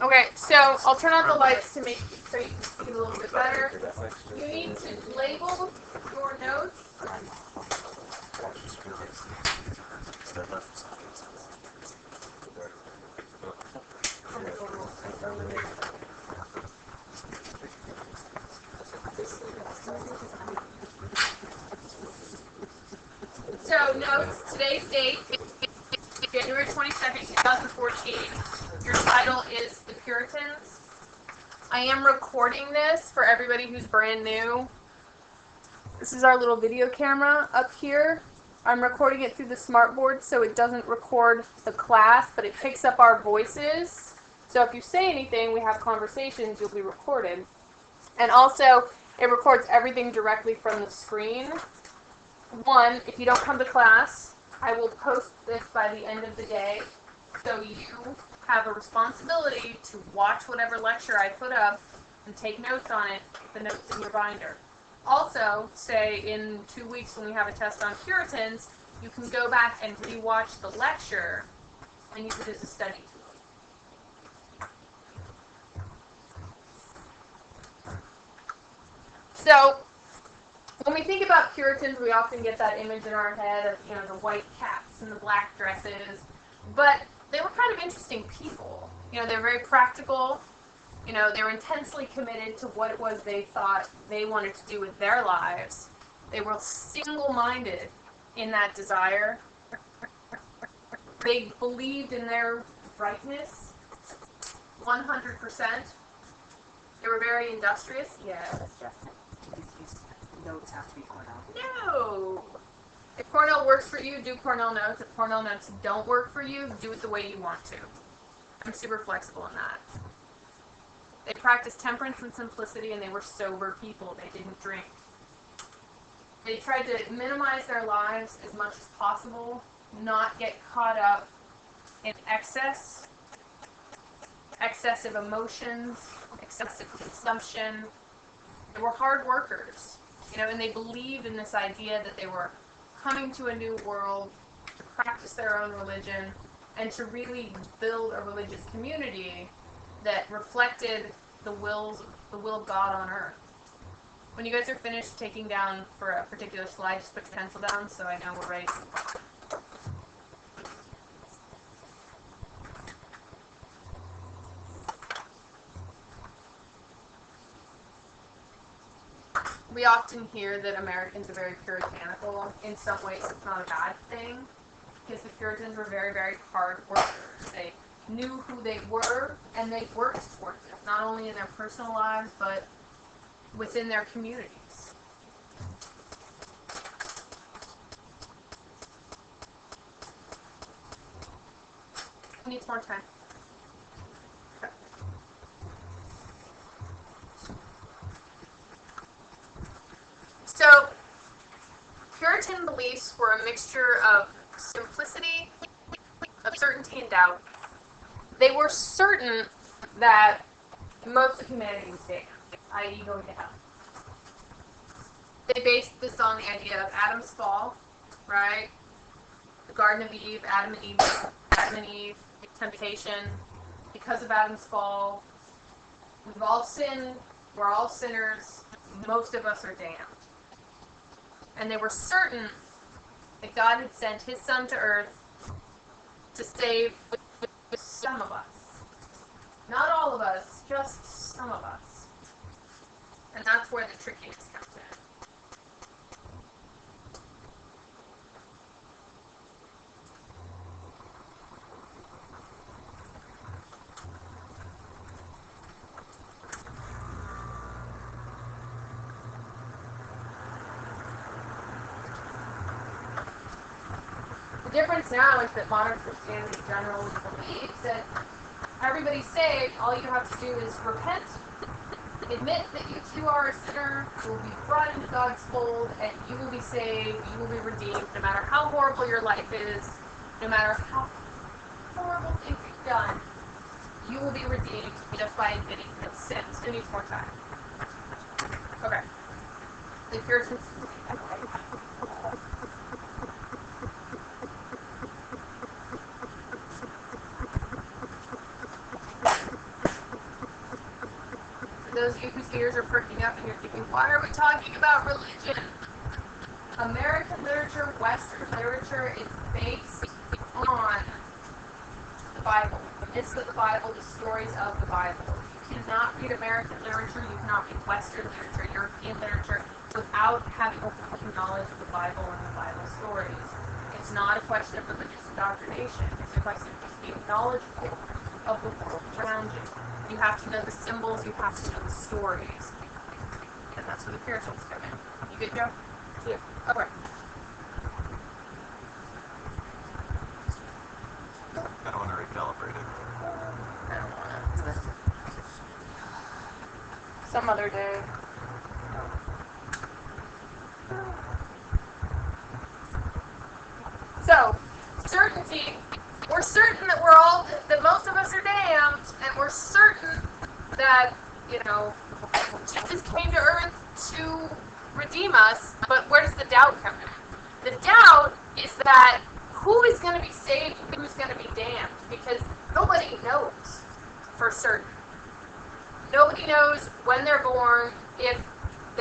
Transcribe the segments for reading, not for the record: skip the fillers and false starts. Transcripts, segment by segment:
Okay, so I'll turn on the lights to make so you can see a little bit better. You need to label your notes. So notes, today's date, January 22nd, 2014. Your title is The Puritans. I am recording this for everybody who's brand new. This is our little video camera up here. I'm recording it through the smartboard so it doesn't record the class, but it picks up our voices. So if you say anything, we have conversations, you'll be recorded. And also, it records everything directly from the screen. One, if you don't come to class, I will post this by the end of the day. So you have a responsibility to watch whatever lecture I put up and take notes on it, the notes in your binder. Also, say in 2 weeks when we have a test on Puritans, you can go back and rewatch the lecture and use it as a study tool. So, when we think about Puritans, we often get that image in our head of, the white caps and the black dresses. But they were kind of interesting people. They're very practical. They were intensely committed to what it was they thought they wanted to do with their lives. They were single-minded in that desire. They believed in their rightness 100%. They were very industrious. Yes. Notes have to be Cornell. No. If Cornell works for you, do Cornell notes. If Cornell notes don't work for you, do it the way you want to. I'm super flexible in that. They practiced temperance and simplicity, and they were sober people. They didn't drink. They tried to minimize their lives as much as possible, not get caught up in excessive emotions, excessive consumption. They were hard workers, and they believed in this idea that they were coming to a new world to practice their own religion and to really build a religious community that reflected the will of God on earth. When you guys are finished taking down for a particular slide, just put your pencil down so I know we're ready. We often hear that Americans are very puritanical. In some ways, it's not a bad thing, because the Puritans were very, very hard workers. They knew who they were, and they worked towards it, not only in their personal lives, but within their communities. Needs more time. So, Puritan beliefs were a mixture of simplicity, of certainty, and doubt. They were certain that most of humanity was damned, i.e. going to hell. They based this on the idea of Adam's fall, right? The Garden of Eve, Adam and Eve, temptation. Because of Adam's fall, we've all sinned, we're all sinners, most of us are damned. And they were certain that God had sent his son to earth to save some of us. Not all of us, just some of us. And that's where the trickiness comes in. The difference now is that modern Christianity generally believes that everybody's saved, all you have to do is repent, admit that you too are a sinner, you will be brought into God's fold, and you will be saved, you will be redeemed, no matter how horrible your life is, no matter how horrible things you've done, you will be redeemed just by admitting those sins. It needs more time. Okay. The Puritans. those of you whose ears are perking up and you're thinking, why are we talking about religion? American literature, Western literature is based on the Bible, the myths of the Bible, the stories of the Bible. You cannot read American literature, you cannot read Western literature, European literature, without having knowledge of the Bible and the Bible stories. It's not a question of religious indoctrination. It's a question of just being knowledgeable of the world around you. You have to know the symbols, you have to know the stories. And that's where the Puritans come in. You good, Joe? Yeah. Okay. I don't want to recalibrate it. I don't want to. Some other day. So, certainty. We're certain that that most of us are damned, and we're certain that, Jesus came to earth to redeem us, but where does the doubt come in? The doubt is that who is going to be saved and who's going to be damned, because nobody knows for certain. Nobody knows when they're born, if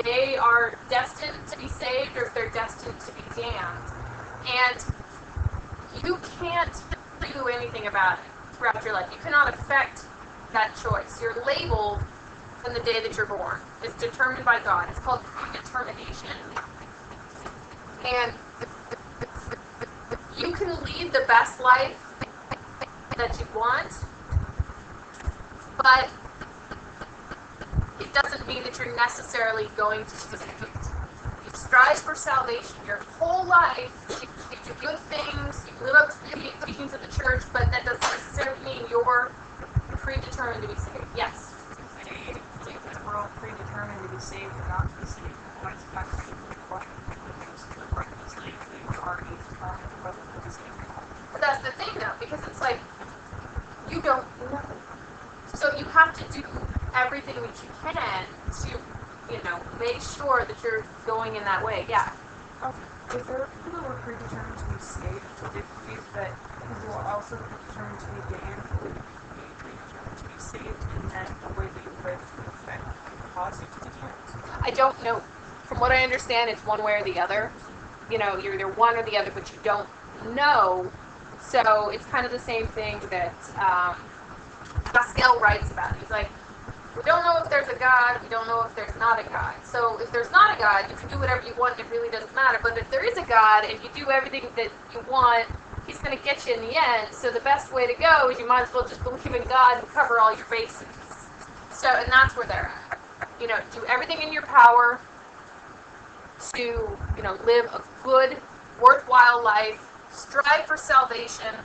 they are destined to be saved or if they're destined to be damned. And you can't do anything about it throughout your life. You cannot affect that choice. You're labeled from the day that you're born. It's determined by God. It's called predetermination. And you can lead the best life that you want, but it doesn't mean that you're necessarily going to succeed. You strive for salvation your whole life. You do good things. You live up to the teachings of the church, but that doesn't necessarily mean you're predetermined to be saved. Yes. If we're all predetermined to be saved or not to be saved, what's the question? But that's the thing, though, because it's like, you don't know. So you have to do everything that you can to, make sure that you're going in that way. Yeah. If there are people who are predetermined to be saved, would it be that people who are also predetermined to be damned would be predetermined to be saved, and then the way that you live would affect cause you to be damned? I don't know. From what I understand, it's one way or the other. You're either one or the other, but you don't know. So it's kind of the same thing that Pascal writes about. He's like, we don't know if there's a God, we don't know if there's not a God. So if there's not a God, you can do whatever you want, it really doesn't matter. But if there is a God and you do everything that you want, he's going to get you in the end. So the best way to go is you might as well just believe in God and cover all your bases. So, and that's where they're at. Do everything in your power to, live a good, worthwhile life, strive for salvation,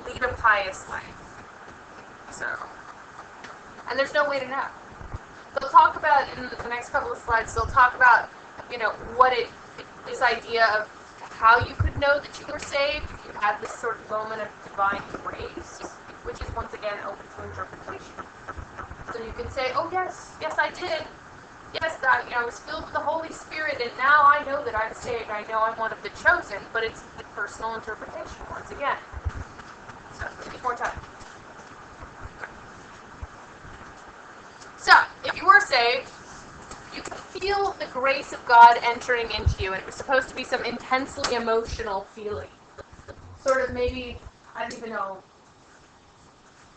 lead a pious life. So, and there's no way to know. They'll talk about, in the next couple of slides, they'll talk about, what this idea of how you could know that you were saved if you had this sort of moment of divine grace, which is once again open to interpretation. So you can say, oh yes, I did. Yes, I was filled with the Holy Spirit, and now I know that I'm saved. I know I'm one of the chosen, but it's the personal interpretation once again. So, more time. So, if you were saved, you could feel the grace of God entering into you, and it was supposed to be some intensely emotional feeling. Sort of maybe, I don't even know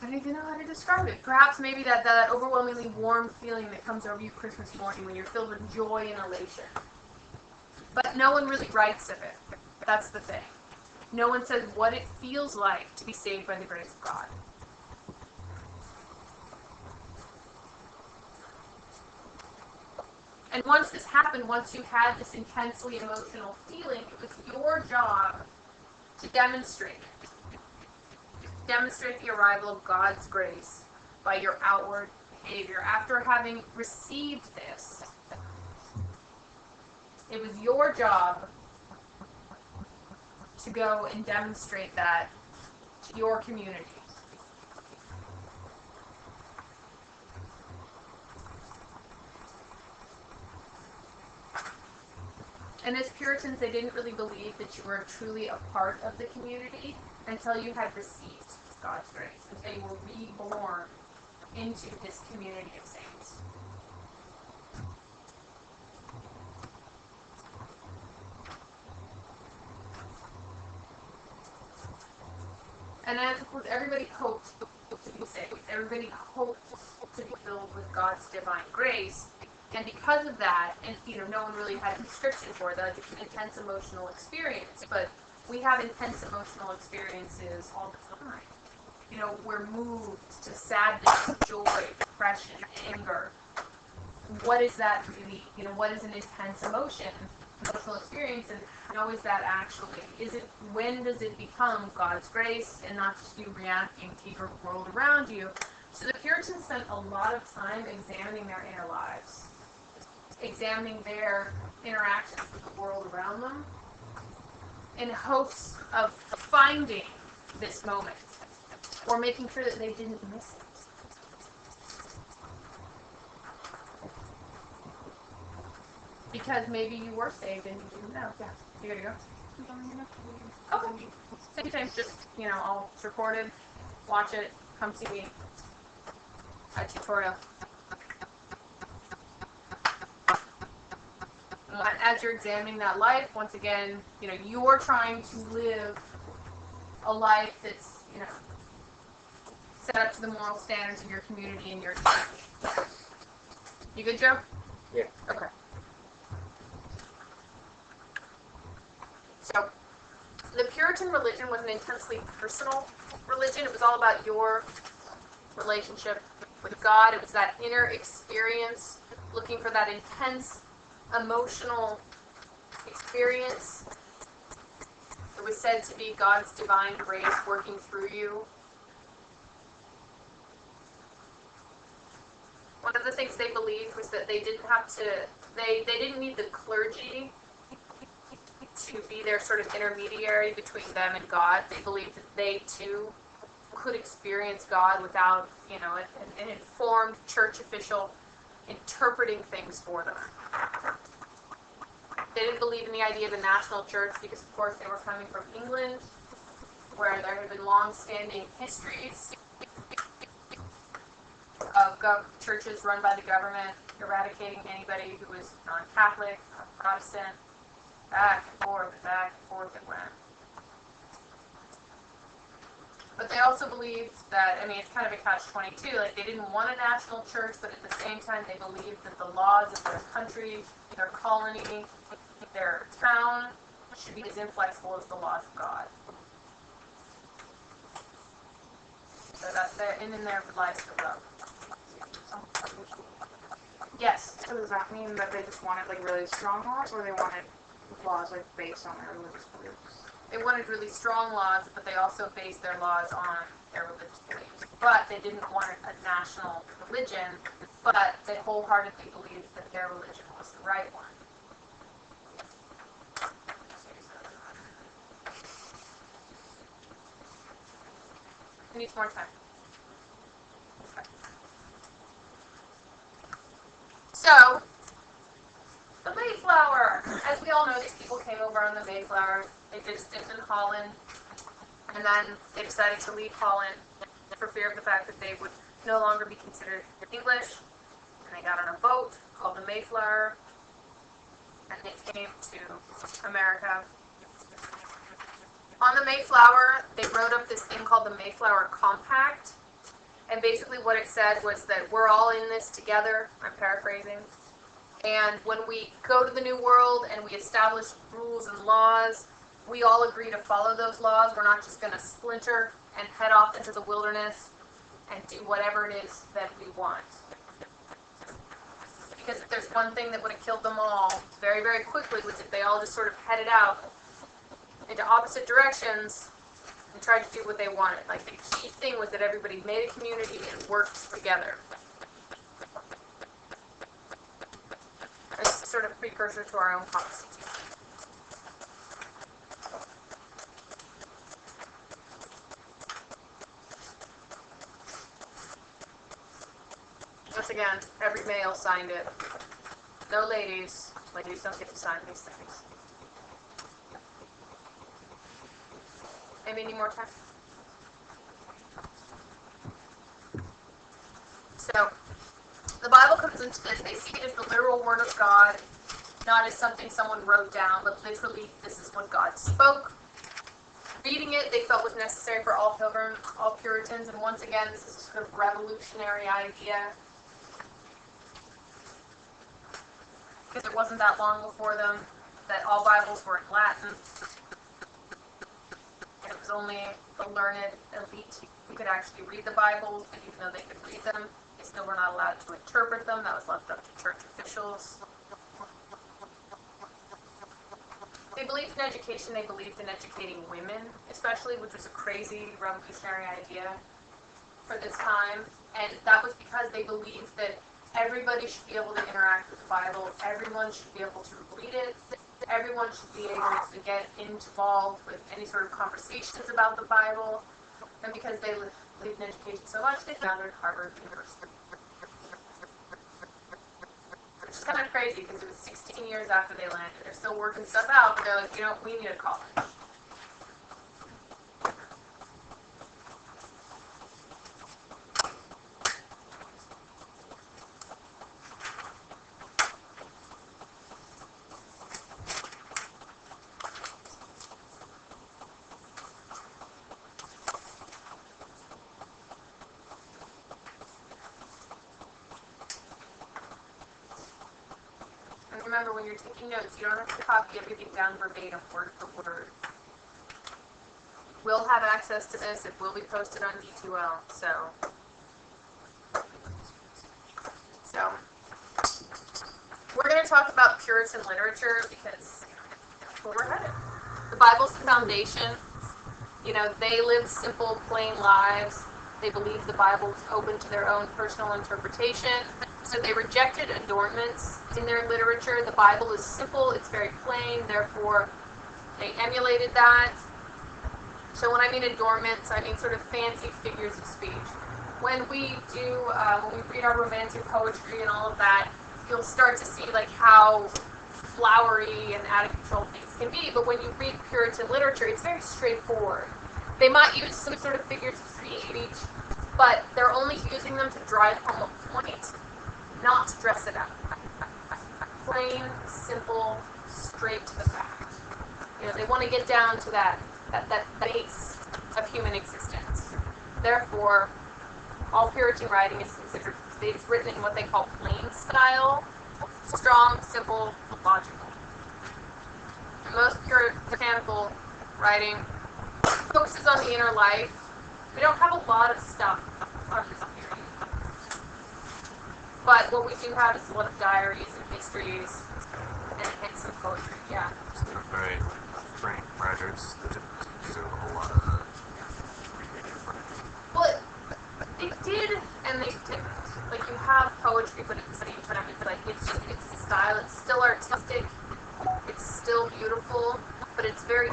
how to describe it. Perhaps maybe that overwhelmingly warm feeling that comes over you Christmas morning when you're filled with joy and elation. But no one really writes of it. That's the thing. No one says what it feels like to be saved by the grace of God. And once this happened, once you had this intensely emotional feeling, it was your job to demonstrate it. Demonstrate the arrival of God's grace by your outward behavior. After having received this, it was your job to go and demonstrate that to your community. And as Puritans, they didn't really believe that you were truly a part of the community until you had received God's grace, until you were reborn into this community of saints. And as of course, everybody hoped to be saved. Everybody hoped to be filled with God's divine grace. And because of that, and no one really had a description for that, it's an intense emotional experience. But we have intense emotional experiences all the time. We're moved to sadness, joy, depression, anger. What is that really? What is an intense emotional experience, and how is that actually? When does it become God's grace and not just you reacting to your world around you? So the Puritans spent a lot of time examining their inner lives, examining their interactions with the world around them, in hopes of finding this moment, or making sure that they didn't miss it. Because maybe you were saved and you didn't know. Yeah, you gotta go. Okay. Same time, just, I'll record it, watch it, come see me. A tutorial. As you're examining that life, once again, you're trying to live a life that's, set up to the moral standards of your community and your church. You good, Joe? Yeah. Okay. So, the Puritan religion was an intensely personal religion. It was all about your relationship with God. It was that inner experience, looking for that intense emotional experience. It was said to be God's divine grace working through you. One of the things they believed was that they didn't need the clergy to be their sort of intermediary between them and God. They believed that they too could experience God without, an informed church official interpreting things for them. They didn't believe in the idea of a national church because, of course, they were coming from England, where there had been long-standing histories of churches run by the government eradicating anybody who was non-Catholic, Protestant. Back and forth it went. But they also believed that, it's kind of a catch-22, like they didn't want a national church, but at the same time they believed that the laws of their country, their colony, their town should be as inflexible as the laws of God. So that's there, and in their lives of love. Yes. So does that mean that they just wanted really strong laws, or they wanted laws based on their religious beliefs? They wanted really strong laws, but they also based their laws on their religious beliefs. But they didn't want a national religion, but they wholeheartedly believed that their religion was the right one. Who needs more time? Okay. So, the Mayflower. As we all know, these people came over on the Mayflower. They did stint in Holland, and then they decided to leave Holland for fear of the fact that they would no longer be considered English. And they got on a boat called the Mayflower, and they came to America. On the Mayflower, they wrote up this thing called the Mayflower Compact. And basically what it said was that we're all in this together. I'm paraphrasing. And when we go to the New World and we establish rules and laws, we all agree to follow those laws. We're not just going to splinter and head off into the wilderness and do whatever it is that we want. Because if there's one thing that would have killed them all very, very quickly was if they all just sort of headed out into opposite directions and tried to do what they wanted. Like, the key thing was that everybody made a community and worked together. It's sort of precursor to our own Constitution. Once again, every male signed it. No ladies. Ladies don't get to sign these things. Maybe any more time? So, the Bible comes into this. They see it as the literal word of God, not as something someone wrote down, but literally this is what God spoke. reading it, they felt was necessary for all Puritans, and once again, this is a sort of revolutionary idea. Because it wasn't that long before them that all Bibles were in Latin. And it was only the learned elite who could actually read the Bibles, and even though they could read them, they still were not allowed to interpret them. That was left up to church officials. They believed in education, they believed in educating women, especially, which was a crazy, revolutionary idea for this time. And that was because they believed that everybody should be able to interact with the Bible, everyone should be able to read it, everyone should be able to get involved with any sort of conversations about the Bible. And because they believed in education so much, they founded Harvard University. Which is kind of crazy because it was 16 years after they landed. They're still working stuff out, but they're like, we need a college. Remember, when you're taking notes, you don't have to copy everything down verbatim, word for word. We'll have access to this. It will be posted on D2L. So we're going to talk about Puritan literature because that's where we're headed. The Bible's the foundation. They lived simple, plain lives. They believed the Bible was open to their own personal interpretation. So they rejected adornments in their literature. The Bible is simple, it's very plain, therefore they emulated that. So when I mean adornments, I mean sort of fancy figures of speech. When we read our romantic poetry and all of that, you'll start to see how flowery and out of control things can be. But when you read Puritan literature, it's very straightforward. They might use some sort of figures of speech, but they're only using them to drive home a point, not to dress it up. Plain, simple, straight to the fact. They want to get down to that base of human existence. Therefore, all Puritan writing is considered, it's written in what they call plain style, strong, simple, logical. Most puritanical writing focuses on the inner life. We don't have a lot of stuff on this period. But what we do have is a lot of diaries and histories and some poetry, yeah. So they're very frank writers that didn't do a whole lot of Well, they did and they didn't. You have poetry, but at the same time, it's a style. It's still artistic. It's still beautiful, but it's very,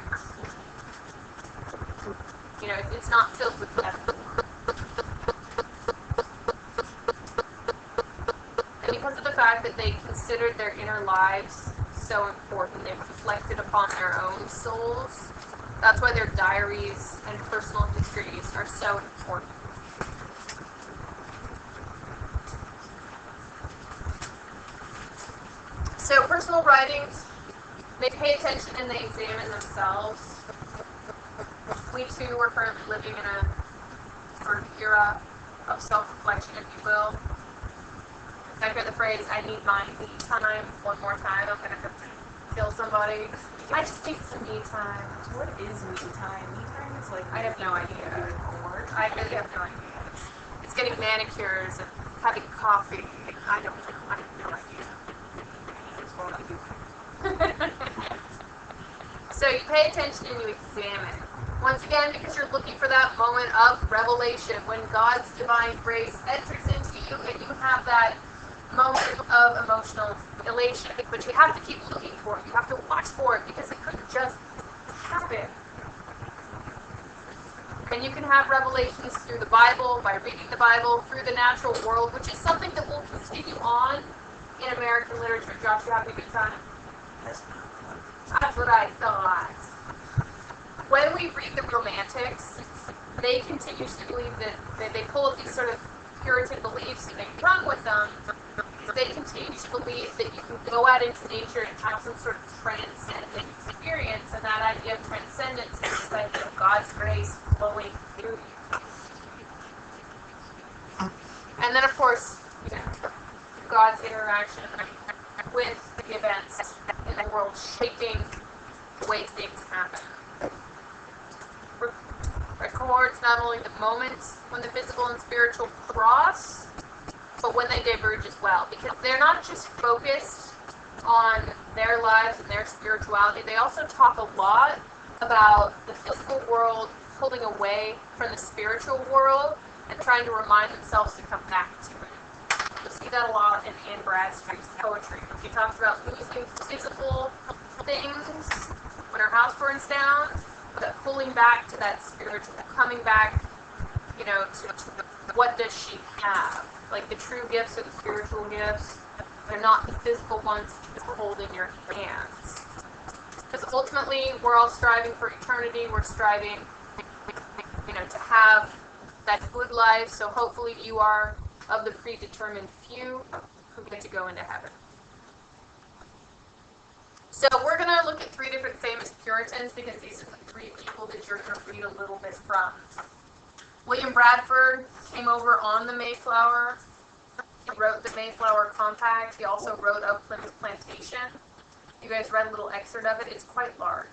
it's not filled with that. And because of the fact that they considered their inner lives so important, they reflected upon their own souls. That's why their diaries and personal histories are so important. So personal writings, they pay attention and they examine themselves. We too are currently living in a sort of era of self-reflection, if you will. I hear the phrase, I need my me time, one more time, I'm going to have to kill somebody. I just need some me time. What is me time? Me time is I have no idea. I really have no idea. It's getting manicures and having coffee. I have no idea. So you pay attention and you examine. Once again, because you're looking for that moment of revelation when God's divine grace enters into you and you have that moment of emotional elation. But you have to keep looking for it. You have to watch for it because it could just happen. And you can have revelations through the Bible, by reading the Bible, through the natural world, which is something that will continue on in American literature. Josh, you having a good time? That's what I thought. When we read the Romantics, they continuously believe that they pull up these sort of Puritan beliefs and they run with them. They continue to believe that you can go out into nature and have some sort of transcendent experience, and that idea of transcendence is the idea of God. flowing through you. And then, of course, God's interaction with the events in the world shaping the way things happen. Records not only the moments when the physical and spiritual cross, but when they diverge as well. Because they're not just focused on their lives and their spirituality, they also talk a lot about the physical world pulling away from the spiritual world and trying to remind themselves to come back to it. You'll see that a lot in Anne Bradstreet's poetry. She talks about losing physical things when her house burns down, but pulling back to that spiritual, coming back, to what does she have? Like the true gifts are the spiritual gifts. They're not the physical ones you hold in your hands. Because ultimately, we're all striving for eternity. We're striving, to have that good life. So hopefully you are of the predetermined few who get to go into heaven. So we're going to look at 3 different famous Puritans because these are the 3 people that you're going to read a little bit from. William Bradford came over on the Mayflower. He wrote the Mayflower Compact. He also wrote of Plymouth Plantation. You guys read a little excerpt of it. It's quite large.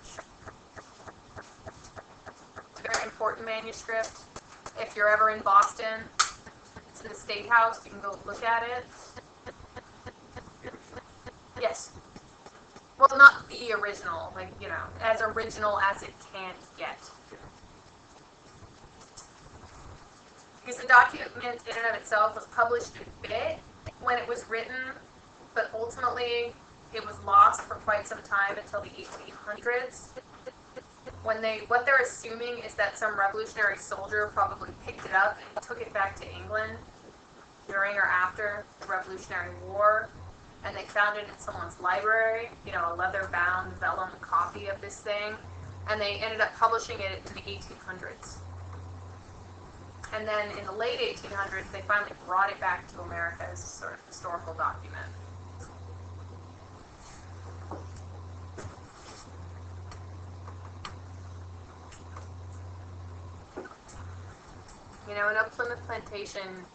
It's a very important manuscript. If you're ever in Boston, it's in the State House. You can go look at it. Yes. Well, not the original, as original as it can get. Because the document in and of itself was published a bit when it was written, but ultimately it was lost for quite some time until the 1800s. What they're assuming is that some revolutionary soldier probably picked it up and took it back to England during or after the Revolutionary War, and they found it in someone's library, a leather-bound vellum copy of this thing, and they ended up publishing it in the 1800s. And then in the late 1800s, they finally brought it back to America as a sort of historical document. In a Plymouth Plantation,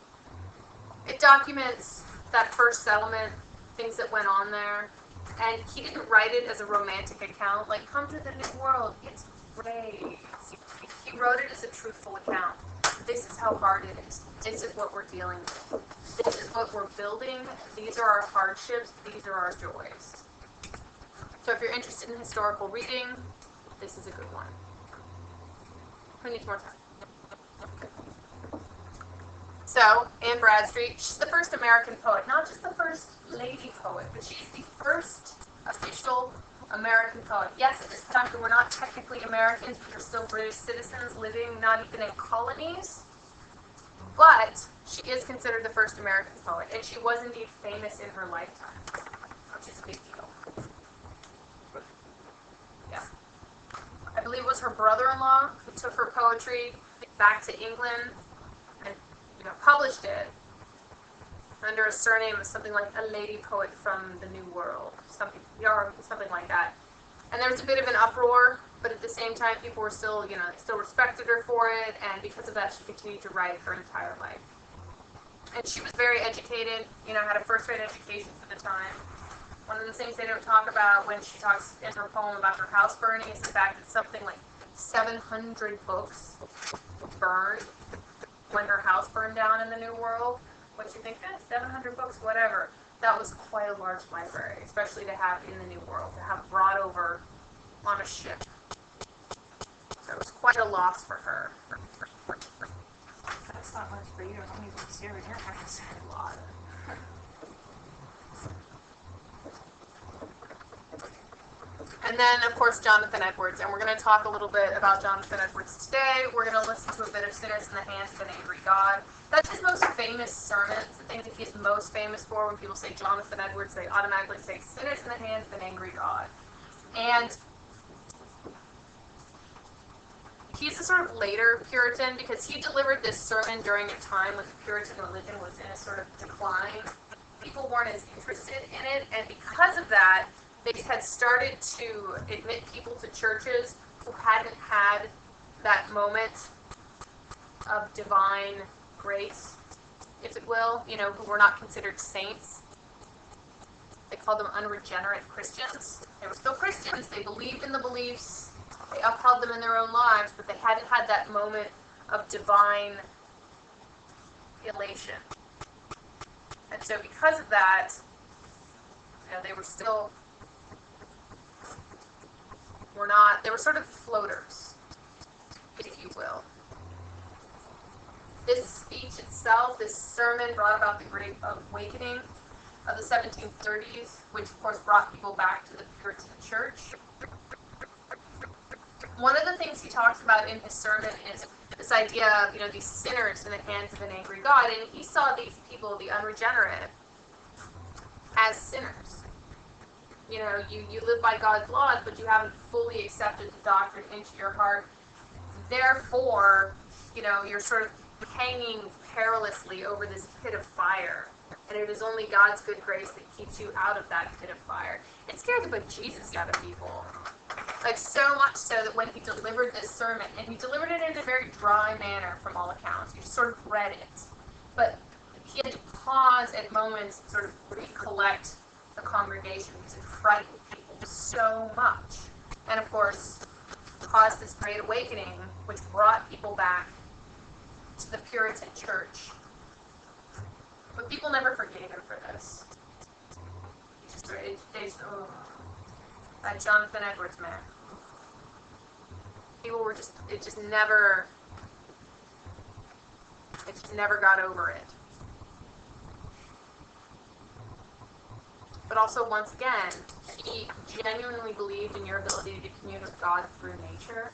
it documents that first settlement, things that went on there, and he didn't write it as a romantic account, like, come to the New World, it's great. He wrote it as a truthful account. This is how hard it is. This is what we're dealing with. This is what we're building. These are our hardships. These are our joys. So if you're interested in historical reading, this is a good one. Who needs more time? Okay. So, Anne Bradstreet, she's the first American poet. Not just the first lady poet, but she's the first official American poet. Yes, at this time we're not technically Americans, but we're still British citizens living not even in colonies. But she is considered the first American poet, and she was indeed famous in her lifetime, which is a big deal. Yeah. I believe it was her brother-in-law who took her poetry back to England and published it under a surname of something like a lady poet from the New World, something like that. And there was a bit of an uproar, but at the same time, people were still respected her for it, and because of that, she continued to write her entire life. And she was very educated, had a first-rate education for the time. One of the things they don't talk about when she talks in her poem about her house burning is the fact that something like 700 books burned when her house burned down in the New World. What you think, 700 books, whatever. That was quite a large library, especially to have in the New World, to have brought over on a ship. So it was quite a loss for her. That's not much for you. How many books do you have in your house? A lot. And then, of course, Jonathan Edwards. And we're going to talk a little bit about Jonathan Edwards today. We're going to listen to a bit of Sinners in the Hands of an Angry God. That's his most famous sermons, the thing that he's most famous for. When people say Jonathan Edwards, they automatically say Sinners in the Hands of an Angry God. And he's a sort of later Puritan because he delivered this sermon during a time when the Puritan religion was in a sort of decline. People weren't as interested in it, and because of that, they had started to admit people to churches who hadn't had that moment of divine grace, if it will, who were not considered saints. They called them unregenerate Christians. They were still Christians. They believed in the beliefs. They upheld them in their own lives, but they hadn't had that moment of divine elation. And so because of that, they were still, they were sort of floaters, if you will. This speech itself, this sermon, brought about the Great Awakening of the 1730s, which of course brought people back to the Puritan Church. One of the things he talks about in his sermon is this idea of, these sinners in the hands of an angry God, and he saw these people, the unregenerate, as sinners. You live by God's laws, but you haven't fully accepted the doctrine into your heart. Therefore, you're sort of hanging perilously over this pit of fire. And it is only God's good grace that keeps you out of that pit of fire. It scared the bejesus out of people. Like, so much so that when he delivered this sermon, and he delivered it in a very dry manner from all accounts, you sort of read it. But he had to pause at moments and sort of recollect the congregation because it frightened people so much. And of course, caused this great awakening, which brought people back to the Puritan church. But people never forgave him for this. That Jonathan Edwards man. People were it just never got over it. But also, once again, he genuinely believed in your ability to commune with God through nature.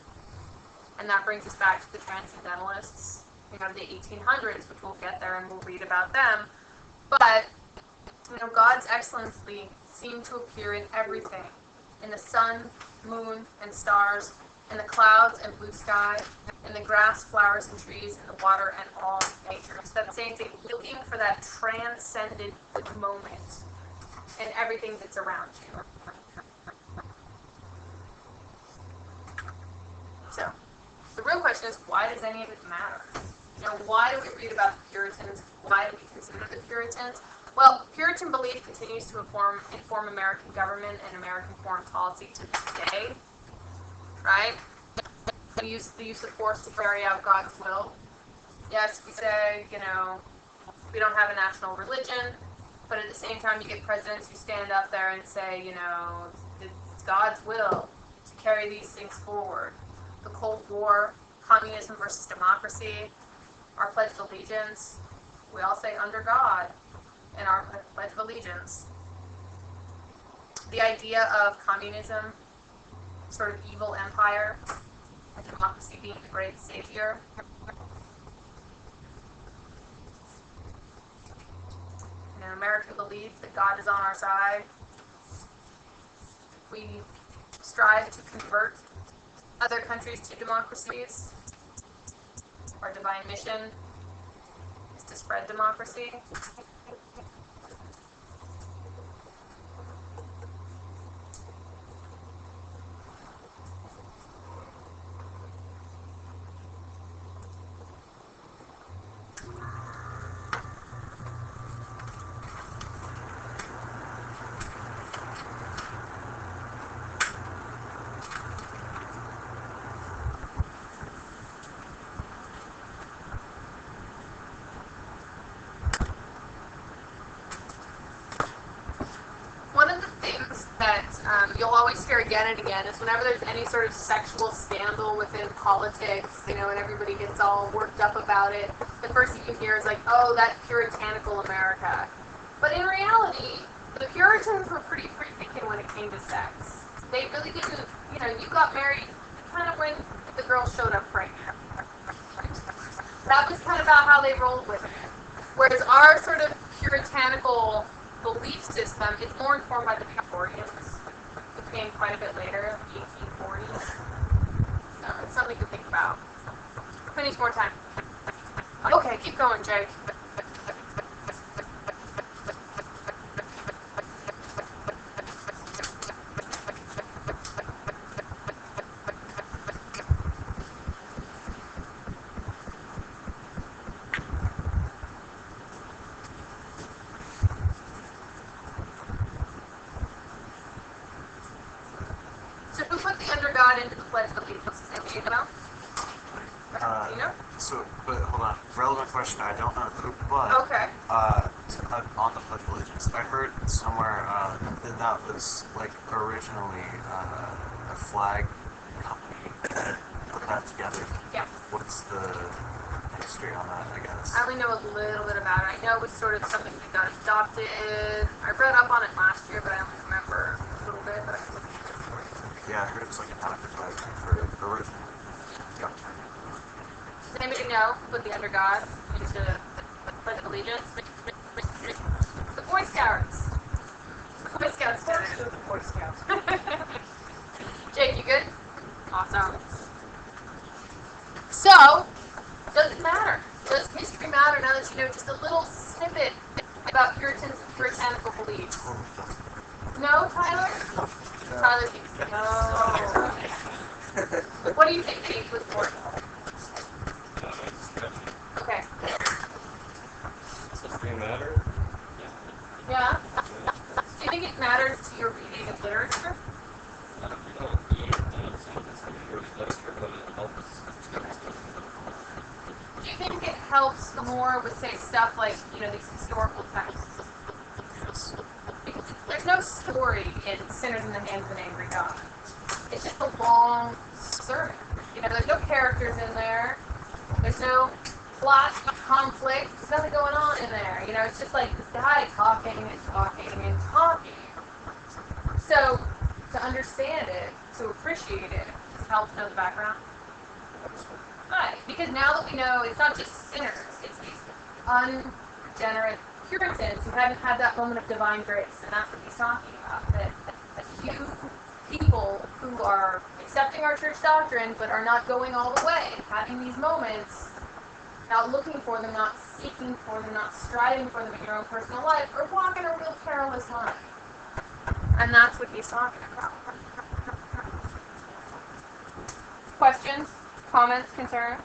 And that brings us back to the Transcendentalists, the 1800s, which we'll get there and we'll read about them. But, God's excellency seemed to appear in everything. In the sun, moon, and stars, in the clouds and blue sky, in the grass, flowers, and trees, in the water, and all nature. It's that same thing, looking for that transcendent moment in everything that's around you. So, the real question is, why does any of it matter? Why do we read about the Puritans? Why do we consider the Puritans? Well, Puritan belief continues to inform American government and American foreign policy to this day, right? The use of force to carry out God's will. Yes, we say, we don't have a national religion, but at the same time you get presidents who stand up there and say, it's God's will to carry these things forward. The Cold War, communism versus democracy, our Pledge of Allegiance, we all say under God in our Pledge of Allegiance. The idea of communism, sort of evil empire, and democracy being the great savior. America believes that God is on our side. We strive to convert other countries to democracies. Our divine mission is to spread democracy. You'll always hear again and again is whenever there's any sort of sexual scandal within politics, and everybody gets all worked up about it, the first thing you hear is like, oh, that puritanical America. But in reality, the Puritans were pretty free-thinking when it came to sex. They really didn't, you got married kind of when the girl showed up pregnant. That was kind of about how they rolled with it. Whereas our sort of puritanical belief system is more informed by the Victorians. Came quite a bit later, the 1840s. So it's something to think about. Who needs more time? Okay, keep going, Jake. God into the pledge of allegiance. You know? You know? So, but hold on. Relevant question. I don't know who, but Okay. on the Pledge of Allegiance, I heard somewhere that was like originally a flag company that put that together. Yeah. What's the history on that? I guess. I only know a little bit about it. I know it was sort of something that got adopted. I read up on it last year, but I only remember a little bit. But I can look into it for you. Yeah, I heard it's like an advertisement for original. Yeah. Does anybody know who put the under God into the Pledge of Allegiance? The Boy Scouts. The Boy Scouts did First with the Boy Scouts. it. Jake, you good? Awesome. So, does it matter? Does history matter now that you know just a little snippet about puritanical beliefs? No, Tyler? Tyler thinks no. What do you think, Jake, was important? Okay. Does history matter? Yeah? Do you think it matters to your reading of literature? Do you think it helps more with, say, stuff like, you know, these historical texts? Yes. Because there's no story in Sinners in the Hands of an Angry God. It's just a long sermon. You know, there's no characters in there. There's no plot, conflict. There's nothing going on in there. You know, it's just like this guy talking and talking and talking. So, to understand it, to appreciate it, it helps know the background. Right, because now that we know it's not just sinners, it's these unregenerate Puritans who haven't had that moment of divine grace, and that's what he's talking about. That you people who are accepting our church doctrine but are not going all the way, having these moments, not looking for them, not seeking for them, not striving for them in your own personal life, are walking a real perilous line. And that's what he's talking about. Questions? Comments? Concerns?